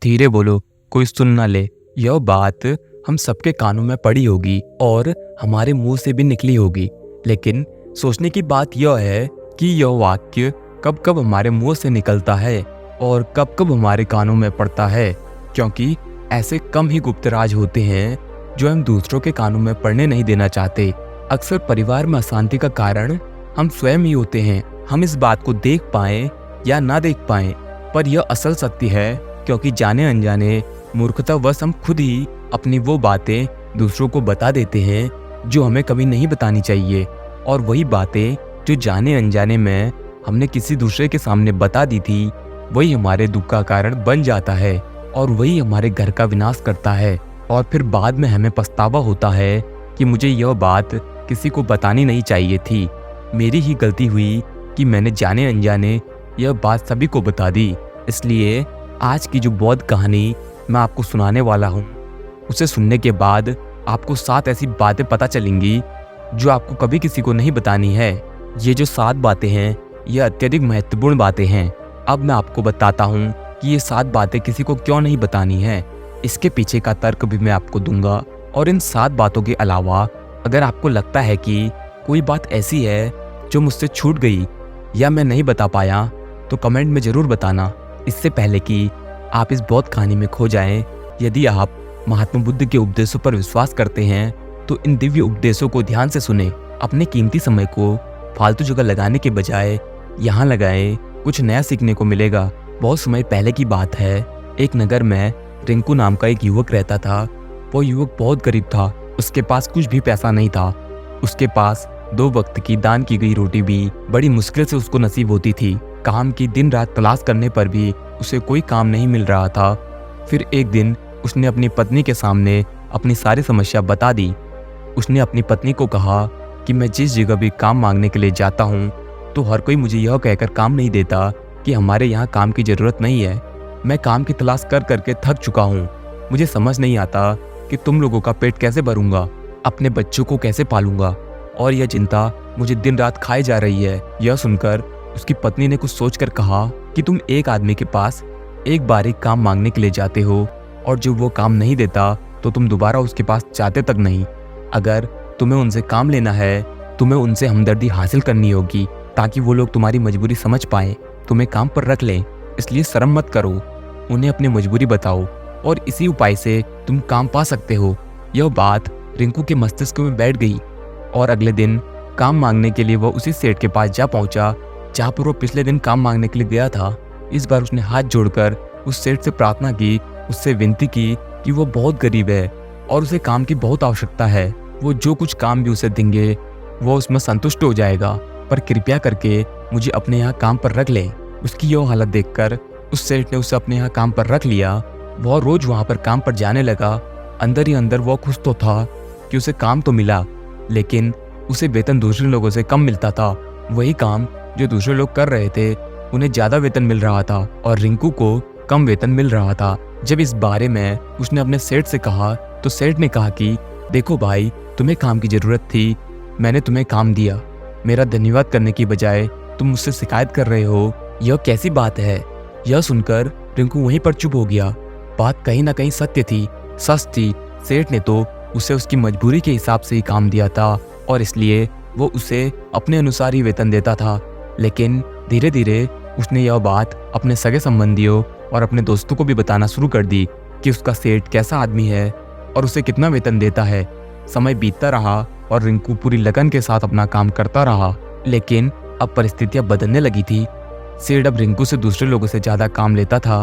धीरे बोलो, कोई सुन ना ले। यह बात हम सबके कानों में पड़ी होगी और हमारे मुंह से भी निकली होगी, लेकिन सोचने की बात यह है कि यह वाक्य कब कब हमारे मुंह से निकलता है और कब कब हमारे कानों में पड़ता है, क्योंकि ऐसे कम ही गुप्त राज होते हैं जो हम दूसरों के कानों में पड़ने नहीं देना चाहते। अक्सर परिवार में अशांति का कारण हम स्वयं ही होते हैं। हम इस बात को देख पाएं या ना देख पाएं, पर यह असल सत्य है, क्योंकि जाने अनजाने मूर्खतावश हम खुद ही अपनी वो बातें दूसरों को बता देते हैं जो हमें कभी नहीं बतानी चाहिए, और वही बातें जो जाने अनजाने में हमने किसी दूसरे के सामने बता दी थी, वही हमारे दुख का कारण बन जाता है और वही हमारे घर का विनाश करता है। और फिर बाद में हमें पछतावा होता है कि मुझे यह बात किसी को बतानी नहीं चाहिए थी। मेरी ही गलती हुई कि मैंने जाने अनजाने यह बात सभी को बता दी। इसलिए आज की जो बौद्ध कहानी मैं आपको सुनाने वाला हूँ, उसे सुनने के बाद आपको 7 ऐसी बातें पता चलेंगी जो आपको कभी किसी को नहीं बतानी है। ये जो 7 बातें हैं, ये अत्यधिक महत्वपूर्ण बातें हैं। अब मैं आपको बताता हूँ कि ये 7 बातें किसी को क्यों नहीं बतानी है। इसके पीछे का तर्क भी मैं आपको दूंगा, और इन 7 बातों के अलावा अगर आपको लगता है कि कोई बात ऐसी है जो मुझसे छूट गई या मैं नहीं बता पाया, तो कमेंट में ज़रूर बताना, इससे पहले कि आप इस बौद्ध कहानी में खो जाएं। यदि आप महात्मा बुद्ध के उपदेशों पर विश्वास करते हैं तो इन दिव्य उपदेशों को ध्यान से सुने। अपने कीमती समय को फालतू जगह लगाने के बजाय यहाँ लगाएं, कुछ नया सीखने को मिलेगा। बहुत समय पहले की बात है, एक नगर में रिंकू नाम का एक युवक रहता था। वो युवक बहुत गरीब था, उसके पास कुछ भी पैसा नहीं था। उसके पास 2 वक्त की दान की गई रोटी भी बड़ी मुश्किल से उसको नसीब होती थी। काम की दिन रात तलाश करने पर भी उसे कोई काम नहीं मिल रहा था। फिर एक दिन उसने अपनी पत्नी के सामने अपनी सारी समस्या बता दी। उसने अपनी पत्नी को कहा कि मैं जिस जगह भी काम मांगने के लिए जाता हूँ तो हर कोई मुझे यह कहकर काम नहीं देता कि हमारे यहाँ काम की ज़रूरत नहीं है। मैं काम की तलाश कर करके थक चुका हूँ। मुझे समझ नहीं आता कि तुम लोगों का पेट कैसे भरूंगा, अपने बच्चों को कैसे पालूंगा, और यह चिंता मुझे दिन रात खाए जा रही है। यह सुनकर उसकी पत्नी ने कुछ सोचकर कहा कि तुम एक आदमी के पास एक बार ही काम मांगने के लिए जाते हो, और जब वो काम नहीं देता तो तुम दोबारा उसके पास जाते तक नहीं। अगर तुम्हें उनसे काम लेना है, तुम्हें उनसे हमदर्दी हासिल करनी होगी ताकि वो लोग तुम्हारी मजबूरी समझ पाएं, तुम्हें काम पर रख लें। इसलिए शर्म मत करो, उन्हें अपनी मजबूरी बताओ और इसी उपाय से तुम काम पा सकते हो। यह बात रिंकू के मस्तिष्क में बैठ गई और अगले दिन काम मांगने के लिए वह उसी सेठ के पास जा पहुंचा जहाँ पर वो पिछले दिन काम मांगने के लिए गया था। इस बार उसने हाथ जोड़कर उस सेठ से प्रार्थना की, उससे विनती की कि वो बहुत गरीब है और उसे काम की बहुत आवश्यकता है। वो जो कुछ काम भी उसे देंगे वो उसमें संतुष्ट हो जाएगा, पर कृपया करके मुझे अपने यहाँ काम पर रख लें। उसकी यह हालत देखकर उस सेठ ने उसे अपने यहाँ काम पर रख लिया। वह रोज वहाँ पर काम पर जाने लगा। अंदर ही अंदर वह खुश तो था कि उसे काम तो मिला, लेकिन उसे वेतन दूसरे लोगों से कम मिलता था। वही काम जो दूसरे लोग कर रहे थे उन्हें ज्यादा वेतन मिल रहा था और रिंकू को कम वेतन मिल रहा था। जब इस बारे में उसने अपने सेठ से कहा तो सेठ ने कहा कि देखो भाई, तुम्हें काम की जरूरत थी, मैंने तुम्हें काम दिया। मेरा धन्यवाद करने की बजाय तुम मुझसे शिकायत कर रहे हो, यह कैसी बात है। यह सुनकर रिंकू वहीं पर चुप हो गया। बात कहीं ना कहीं सत्य थी, सच थी। सेठ ने तो उसे उसकी मजबूरी के हिसाब से ही काम दिया था और इसलिए वो उसे अपने अनुसार ही वेतन देता था। लेकिन धीरे धीरे उसने यह बात अपने सगे संबंधियों और अपने दोस्तों को भी बताना शुरू कर दी कि उसका सेठ कैसा आदमी है और उसे कितना वेतन देता है। समय बीतता रहा और रिंकू पूरी लगन के साथ अपना काम करता रहा, लेकिन अब परिस्थितियां बदलने लगी थी। सेठ अब रिंकू से दूसरे लोगों से ज्यादा काम लेता था।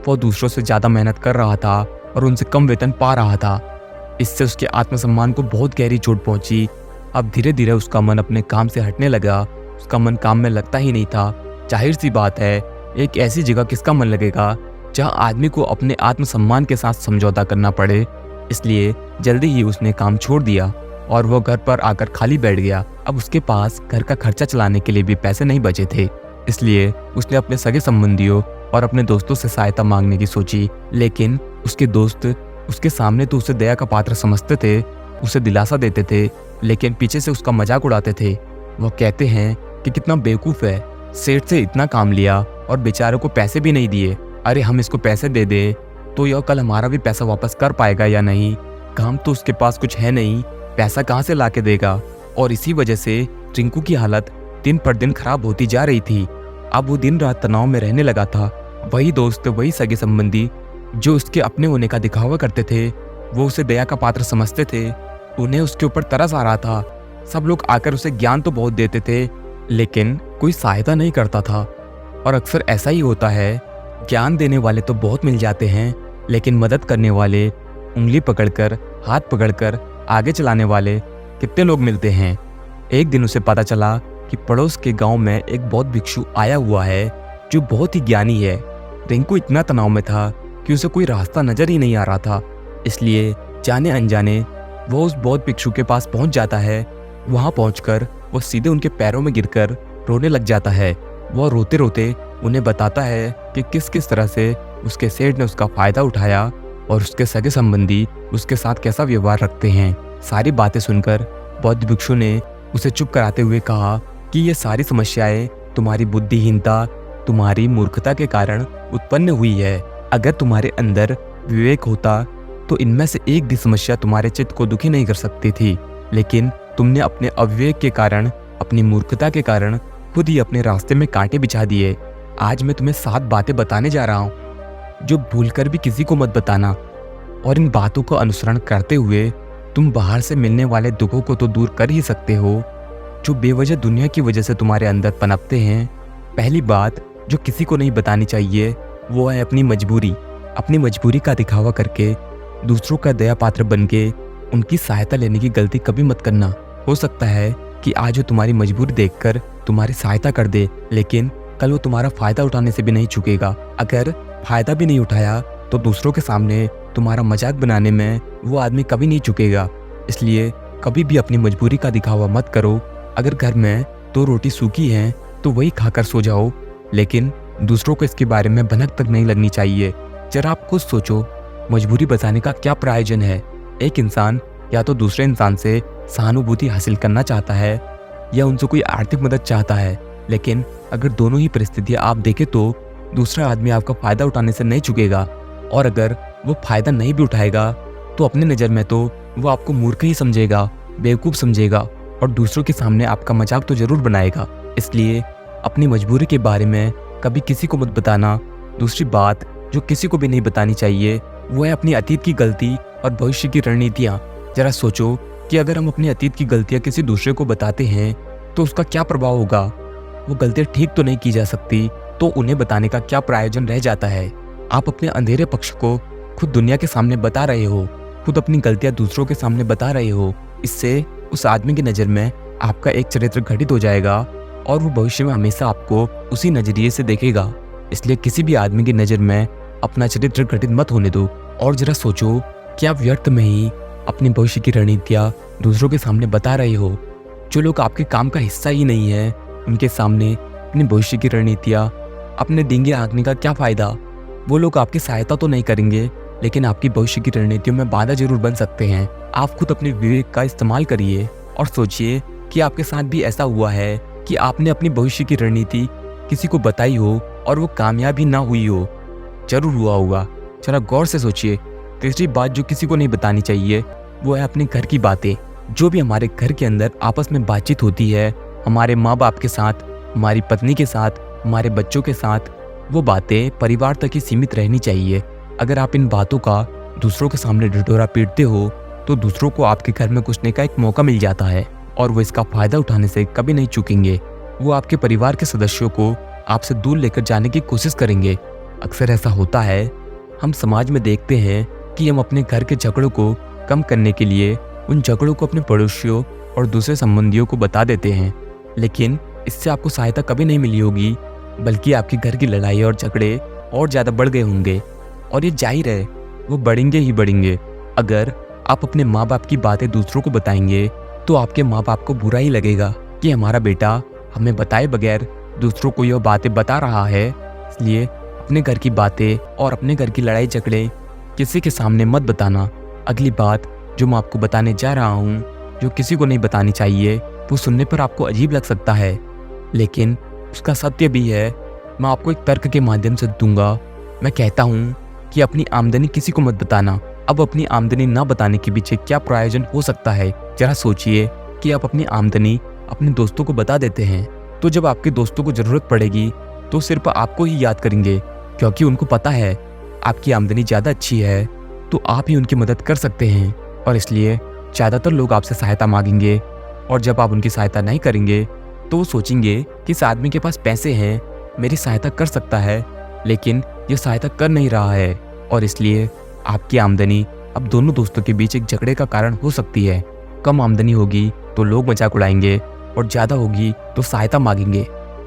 वो दूसरों से ज्यादा मेहनत कर रहा था और उनसे कम वेतन पा रहा था। इससे उसके आत्मसम्मान को बहुत गहरी चोट पहुंची। अब धीरे धीरे उसका मन अपने काम से हटने लगा। उसका मन काम में लगता ही नहीं था। जाहिर सी बात है, एक ऐसी जगह किसका मन लगेगा जहां आदमी को अपने आत्मसम्मान के साथ समझौता करना पड़े। इसलिए जल्दी ही उसने काम छोड़ दिया और वो घर पर आकर खाली बैठ गया। अब उसके पास घर का खर्चा चलाने के लिए भी पैसे नहीं बचे थे। इसलिए उसने अपने सगे संबंधियों और अपने दोस्तों से सहायता मांगने की सोची, लेकिन उसके दोस्त उसके सामने तो उसे दया का पात्र समझते थे, उसे दिलासा देते थे, लेकिन पीछे से उसका मजाक उड़ाते थे। वो कहते हैं कि कितना बेवकूफ़ है, सेठ से इतना काम लिया और बेचारे को पैसे भी नहीं दिए। अरे हम इसको पैसे दे दें तो यह कल हमारा भी पैसा वापस कर पाएगा या नहीं। काम तो उसके पास कुछ है नहीं, पैसा कहाँ से ला के देगा। और इसी वजह से रिंकू की हालत दिन पर दिन खराब होती जा रही थी। अब वो दिन रात तनाव में रहने लगा था। वही दोस्त, वही सगे संबंधी जो उसके अपने होने का दिखावा करते थे, वो उसे दया का पात्र समझते थे। उन्हें उसके ऊपर तरस आ रहा था। सब लोग आकर उसे ज्ञान तो बहुत देते थे, लेकिन कोई सहायता नहीं करता था। और अक्सर ऐसा ही होता है, ज्ञान देने वाले तो बहुत मिल जाते हैं, लेकिन मदद करने वाले, उंगली पकड़कर, हाथ पकड़कर आगे चलाने वाले कितने लोग मिलते हैं। एक दिन उसे पता चला कि पड़ोस के गांव में एक बौद्ध भिक्षु आया हुआ है जो बहुत ही ज्ञानी है। रिंकू इतना तनाव में था कि उसे कोई रास्ता नजर ही नहीं आ रहा था। इसलिए जाने अनजाने वो उस बौद्ध भिक्षु के पास पहुंच जाता है। वहां पहुंचकर वो सीधे उनके पैरों में गिरकर रोने लग जाता है। वो रोते रोते उन्हें बताता है कि किस किस तरह से उसके सेठ ने उसका फायदा उठाया और उसके सगे संबंधी उसके साथ कैसा व्यवहार रखते हैं। सारी बातें सुनकर बौद्ध भिक्षु ने उसे चुप कराते हुए कहा कि ये सारी समस्याएं तुम्हारी बुद्धिहीनता, तुम्हारी मूर्खता के कारण उत्पन्न हुई है। अगर तुम्हारे अंदर विवेक होता तो इनमें से एक भी समस्या तुम्हारे चित्त को दुखी नहीं कर सकती थी, लेकिन तुमने अपने अविवेक के कारण, अपनी मूर्खता के कारण खुद ही अपने रास्ते में कांटे बिछा दिए। आज मैं तुम्हें 7 बातें बताने जा रहा हूँ जो भूलकर भी किसी को मत बताना, और इन बातों का अनुसरण करते हुए तुम बाहर से मिलने वाले दुखों को तो दूर कर ही सकते हो जो बेवजह दुनिया की वजह से तुम्हारे अंदर पनपते हैं। पहली बात जो किसी को नहीं बतानी चाहिए वो है अपनी मजबूरी। अपनी मजबूरी का दिखावा करके दूसरों का दया पात्र बन के उनकी सहायता लेने की गलती कभी मत करना। हो सकता है कि आज वो तुम्हारी मजबूरी देखकर तुम्हारी सहायता कर दे, लेकिन कल वो तुम्हारा फायदा उठाने से भी नहीं चूकेगा। अगर फायदा भी नहीं उठाया तो दूसरों के सामने तुम्हारा मजाक बनाने में वो आदमी कभी नहीं चूकेगा। इसलिए कभी भी अपनी मजबूरी का दिखावा मत करो। अगर घर में 2 रोटी सूखी हैं तो वही खाकर सो जाओ, लेकिन दूसरों को इसके बारे में भनक तक नहीं लगनी चाहिए। जरा आप खुद सोचो, मजबूरी बताने का क्या प्रयोजन है। एक इंसान या तो दूसरे इंसान से सहानुभूति हासिल करना चाहता है या उनसे कोई आर्थिक मदद चाहता है, लेकिन अगर दोनों ही परिस्थितियां आप देखें तो दूसरा आदमी आपका फायदा उठाने से नहीं चूकेगा, और अगर वो फायदा नहीं भी उठाएगा तो अपनी नज़र में तो वो आपको मूर्ख ही समझेगा, बेवकूफ़ समझेगा, और दूसरों के सामने आपका मजाक तो जरूर बनाएगा। इसलिए अपनी मजबूरी के बारे में कभी किसी को मत बताना। दूसरी बात जो किसी को भी नहीं बतानी चाहिए वो है अपनी अतीत की गलती और भविष्य की रणनीतियाँ। जरा सोचो कि अगर हम अपनी अतीत की गलतियाँ किसी दूसरे को बताते हैं तो उसका क्या प्रभाव होगा। वो गलतियाँ ठीक तो नहीं की जा सकती, तो उन्हें बताने का क्या प्रयोजन रह जाता है। आप अपने अंधेरे पक्ष को खुद दुनिया के सामने बता रहे हो, खुद अपनी गलतियां दूसरों के सामने बता रहे हो। इससे उस आदमी की नज़र में आपका एक चरित्र घटित हो जाएगा और वो भविष्य में हमेशा आपको उसी नजरिए से देखेगा। इसलिए किसी भी आदमी की नज़र में अपना चरित्र घटित मत होने दो। और जरा सोचो कि आप व्यर्थ में ही अपनी भविष्य की रणनीतियाँ दूसरों के सामने बता रहे हो। जो लोग आपके काम का हिस्सा ही नहीं है, उनके सामने अपनी भविष्य की रणनीतियाँ, अपने डींगे हाँकने का क्या फ़ायदा। वो लोग आपकी सहायता तो नहीं करेंगे, लेकिन आपकी भविष्य की रणनीतियों में बाधा जरूर बन सकते हैं। आप खुद अपने विवेक का इस्तेमाल करिए और सोचिए कि आपके साथ भी ऐसा हुआ है कि आपने अपनी भविष्य की रणनीति किसी को बताई हो और वो कामयाब ही ना हुई हो। जरूर हुआ होगा, जरा गौर से सोचिए। तीसरी बात जो किसी को नहीं बतानी चाहिए वो है अपने घर की बातें। जो भी हमारे घर के अंदर आपस में बातचीत होती है, हमारे माँ बाप के साथ, हमारी पत्नी के साथ, हमारे बच्चों के साथ, वो बातें परिवार तक ही सीमित रहनी चाहिए। अगर आप इन बातों का दूसरों के सामने ढिढोरा पीटते हो तो दूसरों को आपके घर में घुसने का एक मौका मिल जाता है और वो इसका फायदा उठाने से कभी नहीं चूकेंगे। वो आपके परिवार के सदस्यों को आपसे दूर लेकर जाने की कोशिश करेंगे। अक्सर ऐसा होता है, हम समाज में देखते हैं कि हम अपने घर के झगड़ों को कम करने के लिए उन झगड़ों को अपने पड़ोसियों और दूसरे संबंधियों को बता देते हैं, लेकिन इससे आपको सहायता कभी नहीं मिली होगी, बल्कि आपके घर की लड़ाई और झगड़े और ज़्यादा बढ़ गए होंगे। और ये जाहिर है, वो बढ़ेंगे ही बढ़ेंगे। अगर आप अपने माँ बाप की बातें दूसरों को बताएंगे तो आपके माँ बाप को बुरा ही लगेगा कि हमारा बेटा हमें बताए बगैर दूसरों को यह बातें बता रहा है। इसलिए अपने घर की बातें और अपने घर की लड़ाई झगड़े किसी के सामने मत बताना। अगली बात जो मैं आपको बताने जा रहा हूँ, जो किसी को नहीं बतानी चाहिए, वो सुनने पर आपको अजीब लग सकता है, लेकिन उसका सत्य भी है। मैं आपको एक तर्क के माध्यम से दूंगा। मैं कहता हूँ कि कि अपनी आमदनी किसी को मत बताना। अब अपनी आमदनी ना बताने के पीछे क्या प्रयोजन हो सकता है, जरा सोचिए कि आप अपनी आमदनी अपने दोस्तों को बता देते हैं तो जब आपके दोस्तों को जरूरत पड़ेगी तो सिर्फ आपको ही याद करेंगे, क्योंकि उनको पता है आपकी आमदनी ज़्यादा अच्छी है तो आप ही उनकी मदद कर सकते हैं। और इसलिए ज़्यादातर लोग आपसे सहायता मांगेंगे और जब आप उनकी सहायता नहीं करेंगे तो वो सोचेंगे कि इस आदमी के पास पैसे हैं, मेरी सहायता कर सकता है, लेकिन ये सहायता कर नहीं रहा है। और इसलिए आपकी आमदनी अब दोनों दोस्तों के बीच एक झगड़े का कारण हो सकती है। कम आमदनी होगी तो लोग मजाक उड़ाएंगे और ज़्यादा होगी तो सहायता मांगेंगे।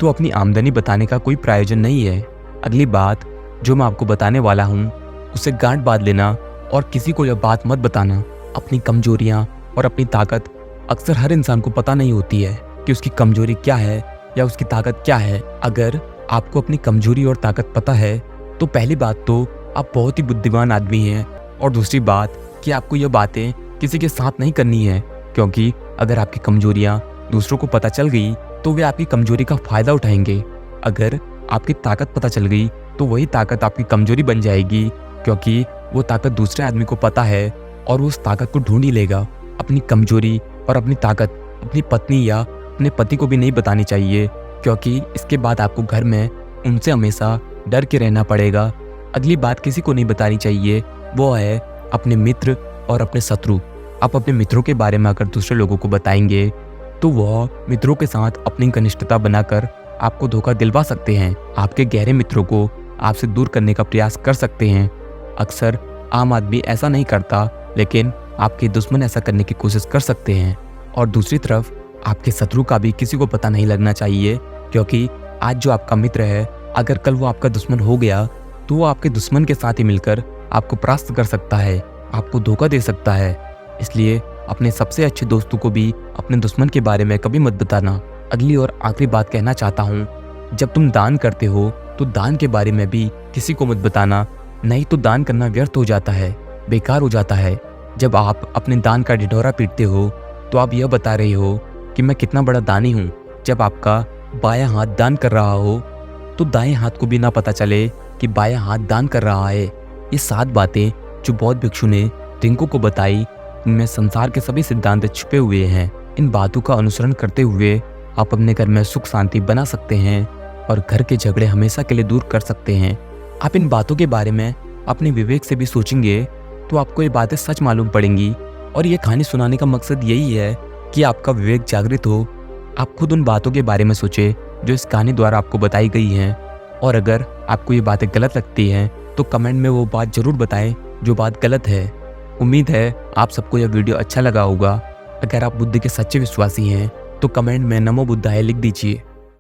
तो अपनी आमदनी बताने का कोई प्रयोजन नहीं है। अगली बात जो मैं आपको बताने वाला हूँ उसे गांठ बांध लेना और किसी को यह बात मत बताना। अपनी कमजोरियाँ और अपनी ताकत अक्सर हर इंसान को पता नहीं होती है कि उसकी कमजोरी क्या है या उसकी ताकत क्या है। अगर आपको अपनी कमजोरी और ताकत पता है तो पहली बात तो आप बहुत ही बुद्धिमान आदमी हैं, और दूसरी बात कि आपको यह बातें किसी के साथ नहीं करनी है, क्योंकि अगर आपकी कमजोरियां दूसरों को पता चल गई तो वे आपकी कमजोरी का फायदा उठाएंगे। अगर आपकी ताकत पता चल गई तो वही ताकत आपकी कमजोरी बन जाएगी, क्योंकि वो ताकत दूसरे आदमी को पता है और वो उस ताकत को ढूंढ ही लेगा। अपनी कमजोरी और अपनी ताकत अपनी पत्नी या अपने पति को भी नहीं बतानी चाहिए, क्योंकि इसके बाद आपको घर में उनसे हमेशा डर के रहना पड़ेगा। अगली बात किसी को नहीं बतानी चाहिए, वो है अपने मित्र और अपने शत्रु। आप अपने मित्रों के बारे में अगर दूसरे लोगों को बताएंगे तो वह मित्रों के साथ अपनी घनिष्ठता बनाकर आपको धोखा दिलवा सकते हैं। आपके गहरे मित्रों को आपसे दूर करने का प्रयास कर सकते हैं। अक्सर आम आदमी ऐसा नहीं करता, लेकिन आपके दुश्मन ऐसा करने की कोशिश कर सकते हैं। और दूसरी तरफ आपके शत्रु का भी किसी को पता नहीं लगना चाहिए, क्योंकि आज जो आपका मित्र है अगर कल वो आपका दुश्मन हो गया तो वो आपके दुश्मन के साथ ही मिलकर आपको परास्त कर सकता है, आपको धोखा दे सकता है। इसलिए अपने सबसे अच्छे दोस्तों को भी अपने दुश्मन के बारे में कभी मत बताना। अगली और आखिरी बात कहना चाहता हूँ, जब तुम दान करते हो तो दान के बारे में भी किसी को मत बताना, नहीं तो दान करना व्यर्थ हो जाता है, बेकार हो जाता है। जब आप अपने दान का ढिढोरा पीटते हो तो आप यह बता रहे हो कि मैं कितना बड़ा दानी हूँ। जब आपका बायां हाथ दान कर रहा हो तो दाएं हाथ को भी ना पता चले कि बायां हाथ दान कर रहा है। ये 7 बातें जो बौद्ध भिक्षु ने रिंकू को बताई, इनमें संसार के सभी सिद्धांत छुपे हुए हैं। इन बातों का अनुसरण करते हुए आप अपने घर में सुख शांति बना सकते हैं और घर के झगड़े हमेशा के लिए दूर कर सकते हैं। आप इन बातों के बारे में अपने विवेक से भी सोचेंगे तो आपको ये बातें सच मालूम पड़ेंगी। और ये कहानी सुनाने का मकसद यही है कि आपका विवेक जागृत हो। आप खुद उन बातों के बारे में सोचें जो इस कहानी द्वारा आपको बताई गई हैं, और अगर आपको ये बातें गलत लगती हैं तो कमेंट में वो बात जरूर बताएं जो बात गलत है। उम्मीद है आप सबको यह वीडियो अच्छा लगा होगा। अगर आप बुद्ध के सच्चे विश्वासी हैं तो कमेंट में नमो बुद्धाय लिख दीजिए।